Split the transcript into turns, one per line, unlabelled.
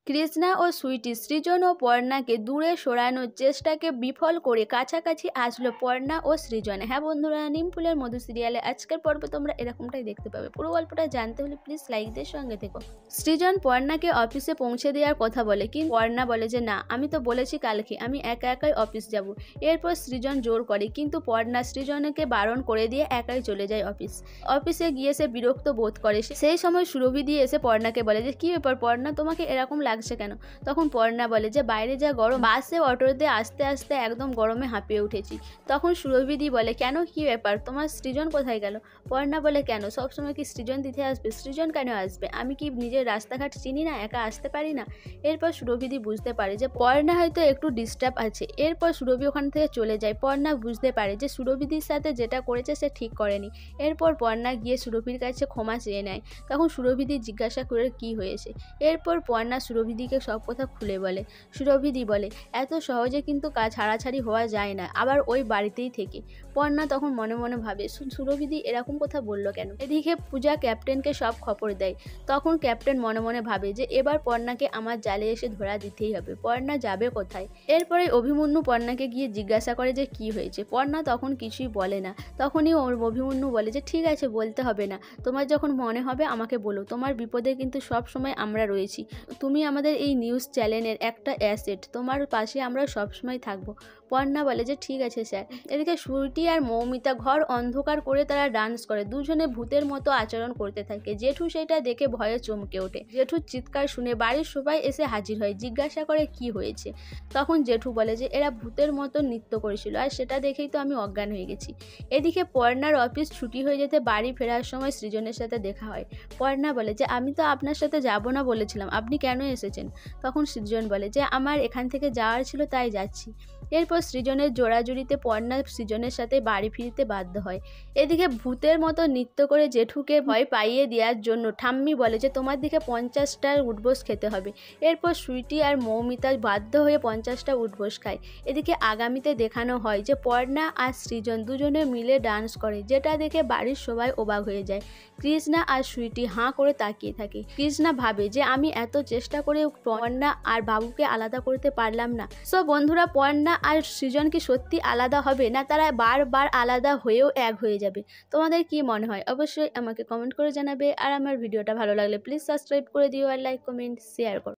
কৃষ্ণা ও সুইটি সৃজন ও পর্ণাকে দূরে সরানোর চেষ্টাকে বিফল করে কাছাকাছি আসলো পর্ণা ও সৃজন। হ্যাঁ বন্ধুরা, নিমফুলের মধু সিরিয়ালে আজকের পর্বে তোমরা এরকমটাই দেখতে পাবে। পুরো গল্পটা জানতে হলে প্লিজ লাইকদের সঙ্গে থেকো। সৃজন পর্ণাকে অফিসে পৌঁছে দেওয়ার কথা বলে, কিন্তু পর্ণা বলে যে না, আমি তো বলেছি কালকে আমি একা একাই অফিস যাব। এরপর সৃজন জোর করে, কিন্তু পর্ণা সৃজনকে বারণ করে দিয়ে একাই চলে যায় অফিসে গিয়ে সে বিরক্ত বোধ করে। সেই সময় সুরভি দিয়ে এসে পর্ণাকে বলে যে কি ব্যাপার পর্ণা, তোমাকে এরকম লাগছে কেন? তখন পর্ণা বলে যে বাইরে যা গরম, বাসে অটোতে আস্তে আস্তে একদম গরমে হাঁপিয়ে উঠেছি। তখন সুরভিদি বলে কেন, কি ব্যাপার, তোমার সৃজন কোথায় গেল? পর্ণা বলে কেন, সবসময় কি সৃজন দিতে আসবে? সৃজন কেন আসবে? আমি কি নিজের রাস্তাঘাট চিনি না, একা আসতে পারি না? এরপর সুরভিদি বুঝতে পারে যে পর্ণা হয়তো একটু ডিস্টার্ব আছে। এরপর সুরভি ওখান থেকে চলে যায়। পর্ণা বুঝতে পারে যে সুরভিদির সাথে যেটা করেছে সে ঠিক করেনি। এরপর পর্ণা গিয়ে সুরভির কাছে ক্ষমা চেয়ে নেয়। তখন সুরভিদি জিজ্ঞাসা করে কি হয়েছে। এরপর পর্ণা সুরভিদিকে সব কথা খুলে বলে। সুরভিদি বলে এত সহজে কিন্তু কাজ ছাড়াছাড়ি হওয়া যায় না, আবার ওই বাড়িতেই থেকে। পর্ণা তখন মনে মনে ভাবে সুরভিদি এরকম কথা বলল কেন। এদিকে পূজা ক্যাপ্টেনকে সব খবর দেয়। তখন ক্যাপ্টেন মনে মনে ভাবে যে এবার পর্ণাকে আমার জালে এসে ধরা দিতেই হবে। পর্ণা যাবে কোথায়? এরপরে অভিমন্যু পর্ণাকে গিয়ে জিজ্ঞাসা করে যে কি হয়েছে। পর্ণা তখন কিছুই বলে না। তখনই অভিমন্যু বলে যে ঠিক আছে, বলতে হবে না, তোমার যখন মনে হবে আমাকে বলো, তোমার বিপদে কিন্তু সব সময় আমরা রয়েছি। তুমি আমাদের এই নিউজ চ্যানেলের একটা অ্যাসেট, তোমার পাশে আমরা সবসময় থাকবো। পর্ণা বলে যে ঠিক আছে স্যার। এদিকে সুইটি আর মৌমিতা ঘর অন্ধকার করে তারা ডান্স করে। দুজনে ভূতের মতো আচরণ করতে থাকে। জেঠু সেটা দেখে ভয়ে চমকে ওঠে। জেঠুর চিৎকার শুনে বাড়ির সবাই এসে হাজির হয়, জিজ্ঞাসা করে কি হয়েছে। তখন জেঠু বলে যে এরা ভূতের মতো নৃত্য করেছিল, আর সেটা দেখেই তো আমি অজ্ঞান হয়ে গেছি। এদিকে পর্ণার অফিস ছুটি হয়ে যেতে বাড়ি ফেরার সময় সৃজনের সাথে দেখা হয়। পর্ণা বলে যে আমি তো আপনার সাথে যাব না বলেছিলাম, আপনি কেন এসেছেন? তখন সৃজন বলে যে আমার এখান থেকে যাওয়ার ছিল তাই যাচ্ছি। এরপর সৃজনের জোড়াজুড়িতে পর্ণা সৃজনের সাথে বাড়ি ফিরতে বাধ্য হয়। এদিকে ভূতের মতো নৃত্য করে জেঠুকে ভয় পাইয়ে দেওয়ার জন্য ঠাম্মি বলে যে তোমার দিকে 50টা উঠবোস খেতে হবে। এরপর সুইটি আর মৌমিতা বাধ্য হয়ে 50টা উঠবোস খায়। এদিকে আগামীতে দেখানো হয় যে পর্ণা আর সৃজন দুজনে মিলে ডান্স করে, যেটা দেখে বাড়ির সবাই অবাক হয়ে যায়। কৃষ্ণা আর সুইটি হাঁ করে তাকিয়ে থাকে। কৃষ্ণা ভাবে যে আমি এত চেষ্টা করে পর্ণা আর বাবুকে আলাদা করতে পারলাম না। সো বন্ধুরা, পর্ণা আর সৃজন কি সত্যি আলাদা হবে, না তারা বারবার আলাদা হয়েও এক হয়ে যাবে? তোমাদের কি মনে হয় অবশ্যই আমাকে কমেন্ট করে জানাবে। আর আমার ভিডিওটা ভালো লাগলে প্লিজ সাবস্ক্রাইব করে দিও, আর লাইক কমেন্ট শেয়ার করো।